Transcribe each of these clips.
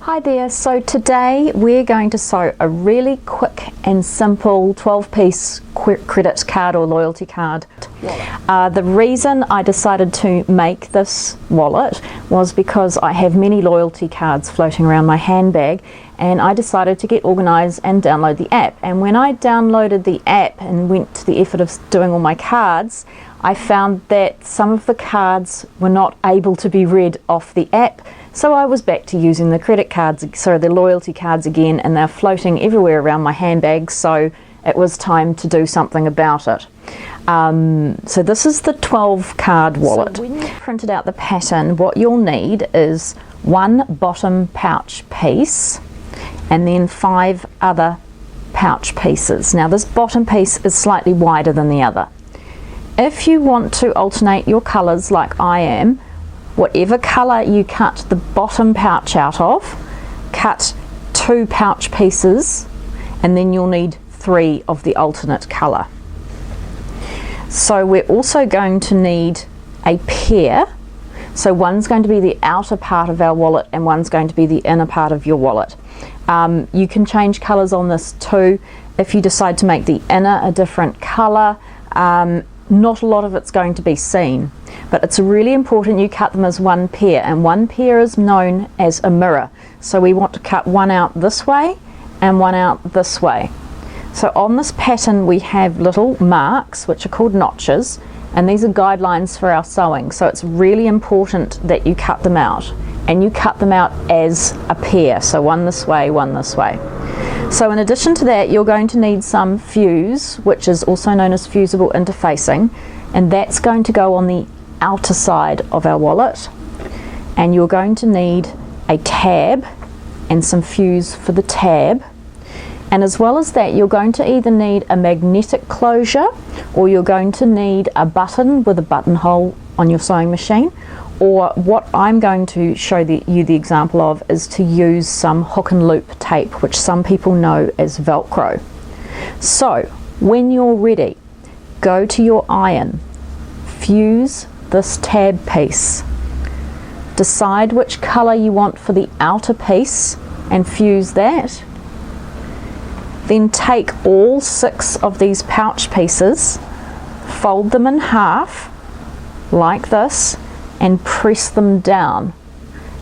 Hi there, so today we're going to sew a really quick and simple 12-piece credit card or loyalty card wallet. The reason I decided to make this wallet was because I have many loyalty cards floating around my handbag, and I decided to get organised and download the app. And when I downloaded the app and went to the effort of doing all my cards, I found that some of the cards were not able to be read off the app. So I was back to using the credit cards, the loyalty cards again, and they're floating everywhere around my handbag, so it was time to do something about it. So this is the 12 card wallet. So when you printed out the pattern, what you'll need is one bottom pouch piece and then 5 other pouch pieces. Now this bottom piece is slightly wider than the other. If you want to alternate your colours like I am, whatever colour you cut the bottom pouch out of, cut 2 pouch pieces, and then you'll need 3 of the alternate colour. So we're also going to need a pair. So one's going to be the outer part of our wallet and one's going to be the inner part of your wallet. You can change colours on this too. If you decide to make the inner a different colour, not a lot of it's going to be seen, but it's really important you cut them as one pair, and one pair is known as a mirror. So we want to cut one out this way and one out this way. So on this pattern we have little marks which are called notches, and these are guidelines for our sewing, so it's really important that you cut them out, and you cut them out as a pair, so one this way, one this way. So in addition to that, you're going to need some fuse, which is also known as fusible interfacing, and that's going to go on the outer side of our wallet. And you're going to need a tab and some fuse for the tab. And as well as that, you're going to either need a magnetic closure, or you're going to need a button with a buttonhole on your sewing machine, or what I'm going to show you the example of is to use some hook and loop tape, which some people know as velcro. So when you're ready, go to your iron, fuse this tab piece, decide which colour you want for the outer piece and fuse that. Then take all 6 of these pouch pieces, fold them in half like this, and press them down,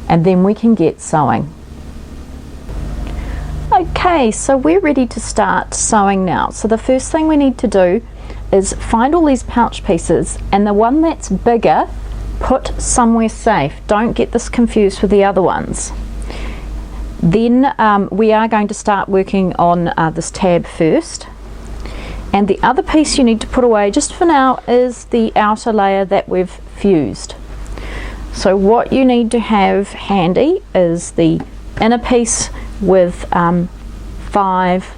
and then we can get sewing. Okay, so we're ready to start sewing now. So the first thing we need to do is find all these pouch pieces, and the one that's bigger, put somewhere safe. Don't get this confused with the other ones. Then we are going to start working on this tab first, and the other piece you need to put away just for now is the outer layer that we've fused. So what you need to have handy is the inner piece with 5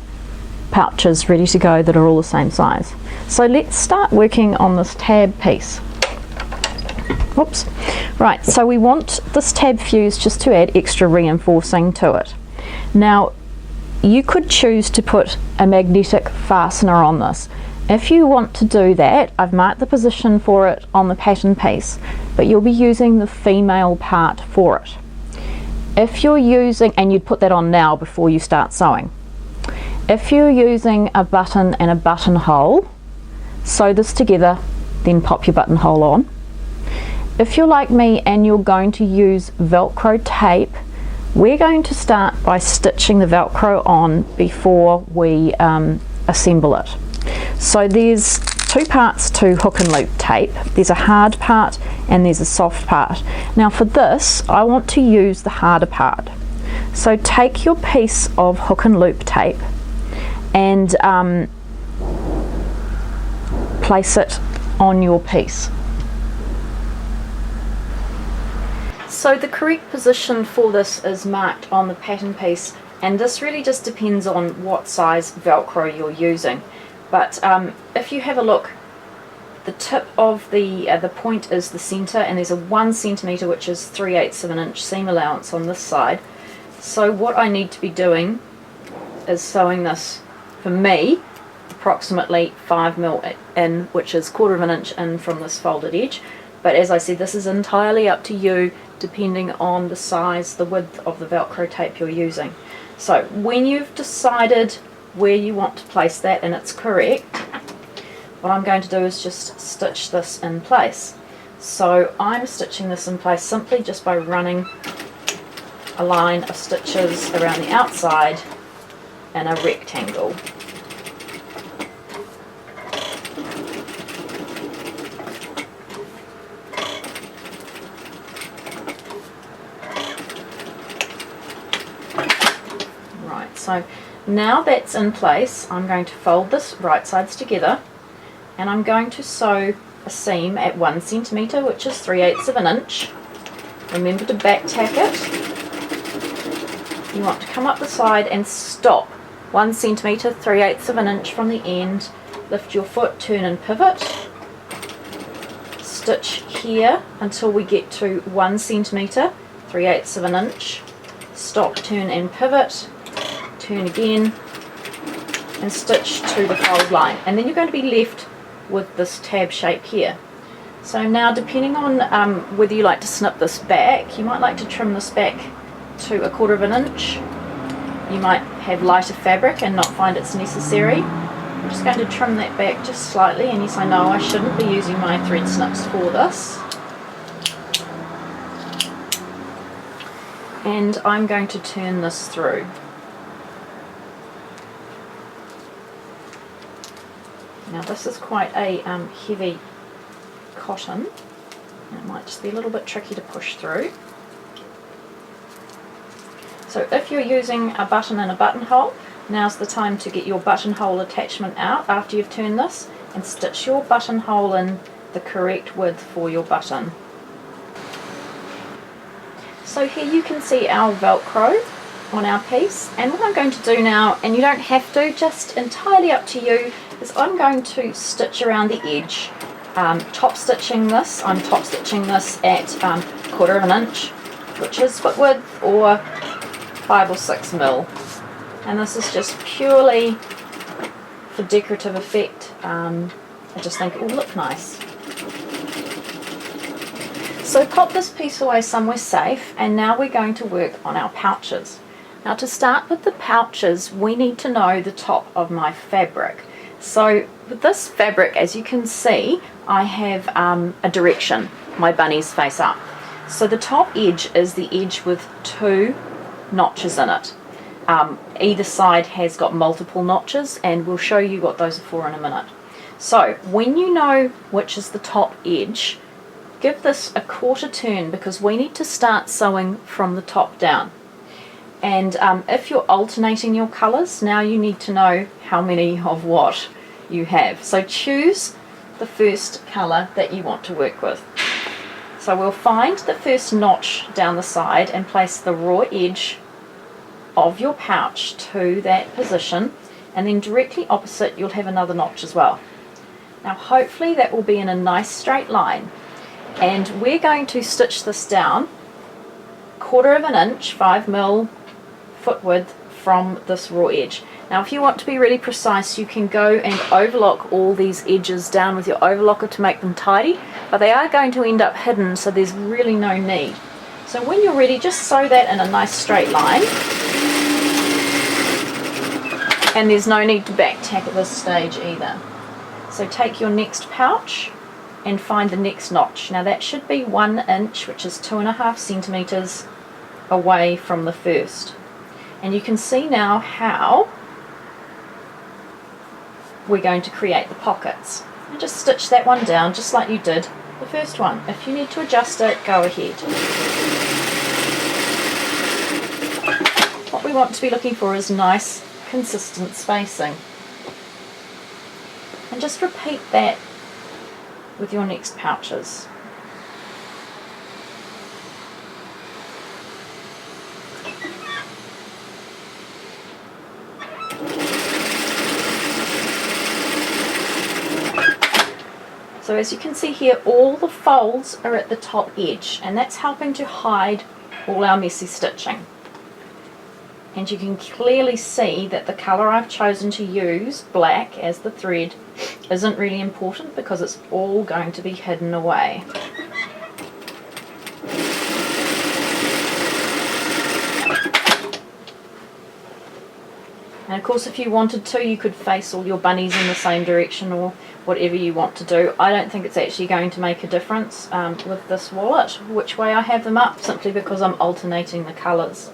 pouches ready to go that are all the same size. So let's start working on this tab piece. Whoops. Right, so we want this tab fuse just to add extra reinforcing to it. Now you could choose to put a magnetic fastener on this. If you want to do that, I've marked the position for it on the pattern piece, but you'll be using the female part for it. If you're using, and you'd put that on now before you start sewing. If you're using a button and a buttonhole, sew this together, then pop your buttonhole on. If you're like me and you're going to use velcro tape, we're going to start by stitching the velcro on before we assemble it. So there's 2 parts to hook and loop tape. There's a hard part and there's a soft part. Now for this, I want to use the harder part. So take your piece of hook and loop tape and place it on your piece. So the correct position for this is marked on the pattern piece, and this really just depends on what size velcro you're using. But if you have a look, the tip of the point is the centre, and there's a 1 centimetre, which is 3/8 of an inch seam allowance on this side. So what I need to be doing is sewing this, for me, approximately 5 mil in, which is 1/4 of an inch in from this folded edge, But as I said, this is entirely up to you depending on the size, the width of the Velcro tape you're using. So when you've decided where you want to place that and it's correct, what I'm going to do is just stitch this in place. So I'm stitching this in place simply just by running a line of stitches around the outside in a rectangle. Right, so now that's in place, I'm going to fold this right sides together and I'm going to sew a seam at 1 centimetre, which is 3/8 of an inch. Remember to back tack it. You want to come up the side and stop 1 centimetre, 3/8 of an inch from the end. Lift your foot, turn and pivot. Stitch here until we get to 1 centimetre, 3/8 of an inch. Stop, turn and pivot. Turn again and stitch to the fold line, and then you're going to be left with this tab shape here. So now, depending on whether you like to snip this back, you might like to trim this back to 1/4 of an inch. You might have lighter fabric and not find it's necessary. I'm just going to trim that back just slightly, and yes, I know I shouldn't be using my thread snips for this. And I'm going to turn this through. Now this is quite a heavy cotton, and it might just be a little bit tricky to push through. So if you're using a button and a buttonhole, now's the time to get your buttonhole attachment out after you've turned this and stitch your buttonhole in the correct width for your button. So here you can see our Velcro on our piece, and what I'm going to do now, and you don't have to, just entirely up to you, is I'm going to stitch around the edge. Top stitching this, I'm top stitching this at 1/4 of an inch, which is foot width, or 5 or 6 mil. And this is just purely for decorative effect. I just think it will look nice. So pop this piece away somewhere safe, and now we're going to work on our pouches. Now to start with the pouches, we need to know the top of my fabric. So with this fabric, as you can see, I have a direction, my bunnies face up. So the top edge is the edge with 2 notches in it. Either side has got multiple notches, and we'll show you what those are for in a minute. So when you know which is the top edge, give this a 1/4 turn, because we need to start sewing from the top down. And if you're alternating your colours, now you need to know how many of what you have. So choose the first colour that you want to work with. So we'll find the first notch down the side and place the raw edge of your pouch to that position, and then directly opposite you'll have another notch as well. Now hopefully that will be in a nice straight line, and we're going to stitch this down 1/4 of an inch, 5 mil foot width from this raw edge. Now if you want to be really precise, you can go and overlock all these edges down with your overlocker to make them tidy, but they are going to end up hidden, so there's really no need. So when you're ready, just sew that in a nice straight line, and there's no need to back tack at this stage either. So take your next pouch and find the next notch. Now that should be 1 inch, which is 2.5 centimeters away from the first. And you can see now how we're going to create the pockets. And just stitch that one down just like you did the first one. If you need to adjust it, go ahead. What we want to be looking for is nice, consistent spacing. And just repeat that with your next pouches. So as you can see here, all the folds are at the top edge, and that's helping to hide all our messy stitching. And you can clearly see that the colour I've chosen to use, black as the thread, isn't really important because it's all going to be hidden away. of course if you wanted to, you could face all your bunnies in the same direction or whatever you want to do. I don't think it's actually going to make a difference with this wallet which way I have them up, simply because I'm alternating the colours.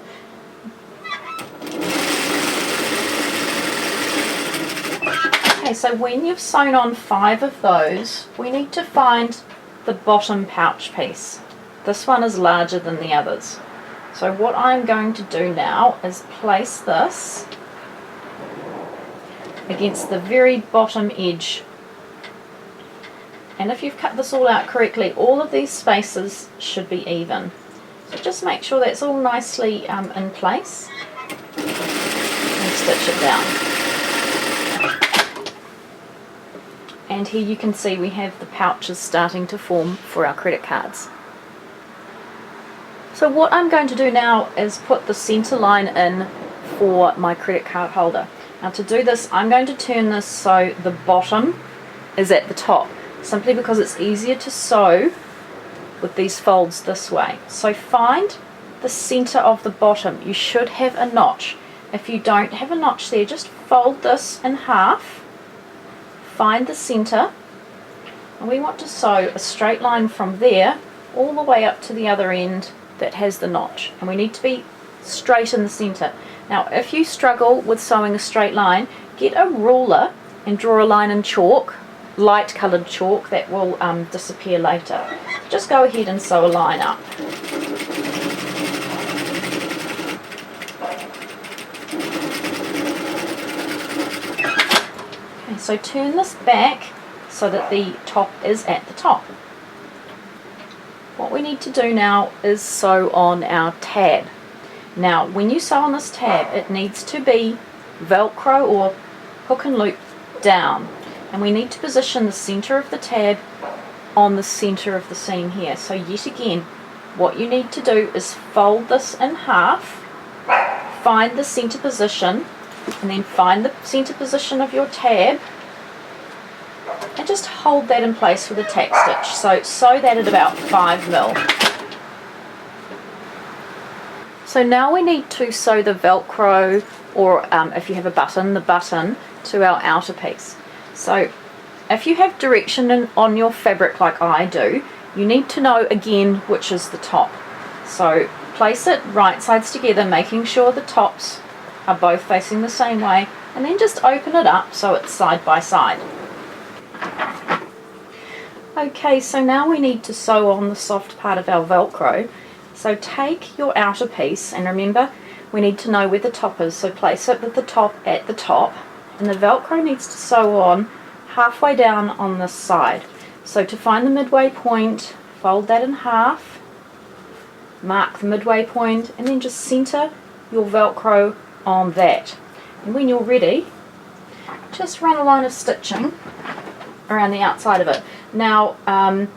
Okay, so when you've sewn on 5 of those, we need to find the bottom pouch piece. This one is larger than the others. So what I'm going to do now is place this against the very bottom edge. And if you've cut this all out correctly, all of these spaces should be even. So just make sure that's all nicely in place and stitch it down. And here you can see we have the pouches starting to form for our credit cards. So what I'm going to do now is put the centre line in for my credit card holder. Now to do this, I'm going to turn this so the bottom is at the top, simply because it's easier to sew with these folds this way. So find the centre of the bottom. You should have a notch. If you don't have a notch there, just fold this in half. Find the centre, and we want to sew a straight line from there all the way up to the other end that has the notch, and we need to be straight in the centre. Now if you struggle with sewing a straight line, get a ruler and draw a line in chalk, light coloured chalk that will disappear later. Just go ahead and sew a line up. So turn this back so that the top is at the top. What we need to do now is sew on our tab. Now when you sew on this tab, it needs to be velcro or hook and loop down, and we need to position the centre of the tab on the centre of the seam here. So yet again, what you need to do is fold this in half, find the centre position, and then find the centre position of your tab and just hold that in place with a tack stitch. So sew that at about 5mm. So now we need to sew the velcro, or if you have a button, the button to our outer piece. So if you have direction on your fabric like I do, you need to know again which is the top. So place it right sides together, making sure the tops are both facing the same way, and then just open it up so it's side by side. Okay, so now we need to sew on the soft part of our velcro. So take your outer piece, and remember we need to know where the top is, so place it with the top at the top, and the velcro needs to sew on halfway down on this side. So to find the midway point, fold that in half, mark the midway point, and then just centre your velcro on that. And when you're ready, just run a line of stitching around the outside of it. Now I'm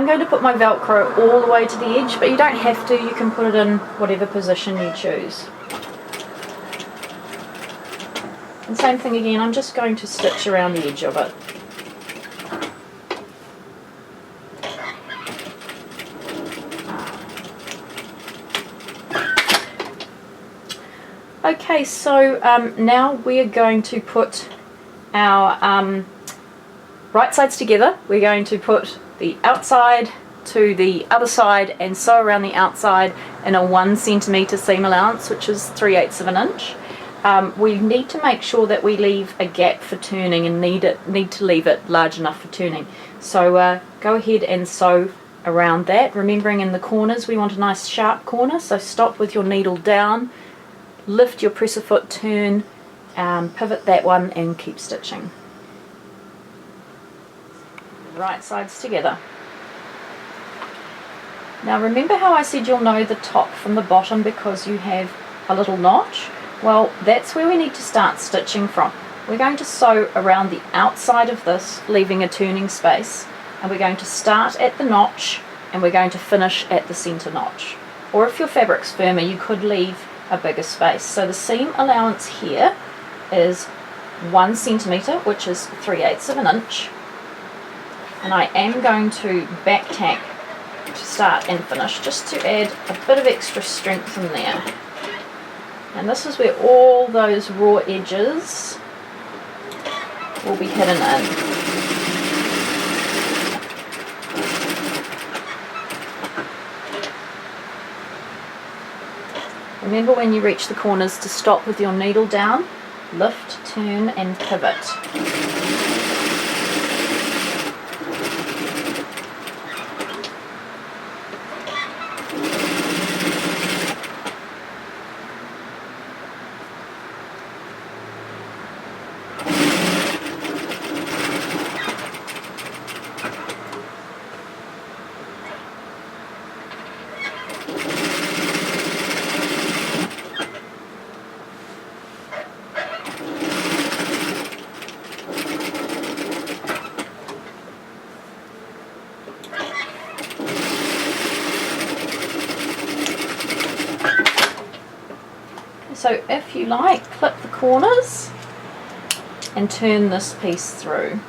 going to put my velcro all the way to the edge, but you don't have to, you can put it in whatever position you choose. And same thing again, I'm just going to stitch around the edge of it. Okay, so now we are going to put our right sides together. We're going to put the outside to the other side and sew around the outside in a 1 centimetre seam allowance, which is 3/8 of an inch. We need to make sure that we leave a gap for turning, and need to leave it large enough for turning. So go ahead and sew around that, remembering in the corners we want a nice sharp corner, so stop with your needle down, lift your presser foot, turn, pivot that one, and keep stitching. Right sides together. Now remember how I said you'll know the top from the bottom because you have a little notch? Well, that's where we need to start stitching from. We're going to sew around the outside of this, leaving a turning space, and we're going to start at the notch and we're going to finish at the centre notch. Or if your fabric's firmer, you could leave a bigger space. So the seam allowance here is 1 centimetre, which is 3/8 of an inch, and I am going to back tack to start and finish, just to add a bit of extra strength in there. And this is where all those raw edges will be hidden in. Remember when you reach the corners to stop with your needle down, lift, turn and pivot. So if you like, clip the corners and turn this piece through.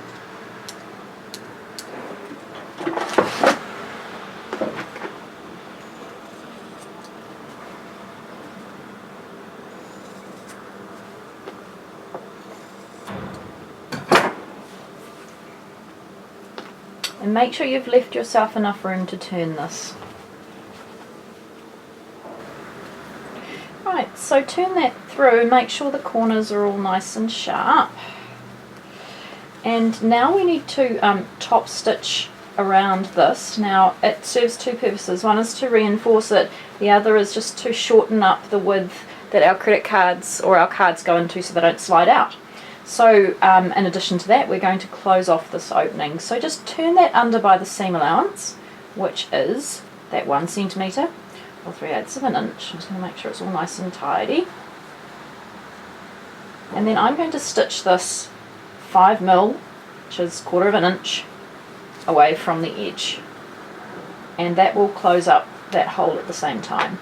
And make sure you've left yourself enough room to turn this. Right, so turn that through, make sure the corners are all nice and sharp. And now we need to top stitch around this. Now it serves two purposes. One is to reinforce it, the other is just to shorten up the width that our credit cards or our cards go into so they don't slide out. So in addition to that, we're going to close off this opening. So just turn that under by the seam allowance, which is that 1 centimetre or 3/8 of an inch. I'm just going to make sure it's all nice and tidy. And then I'm going to stitch this 5mm, which is 1/4 of an inch, away from the edge. And that will close up that hole at the same time.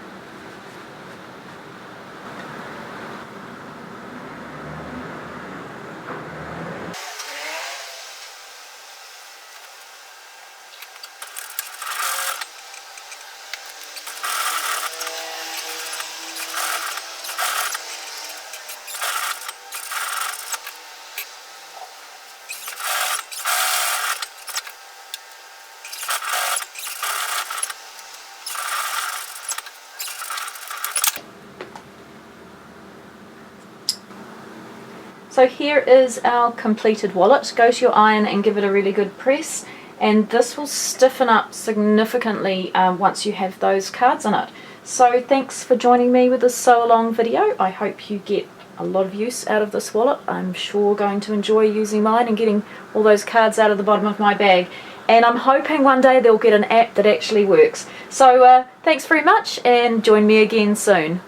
So here is our completed wallet. Go to your iron and give it a really good press, and this will stiffen up significantly once you have those cards in it. So thanks for joining me with this sew along video. I hope you get a lot of use out of this wallet. I'm sure going to enjoy using mine and getting all those cards out of the bottom of my bag. And I'm hoping one day they'll get an app that actually works. So thanks very much and join me again soon.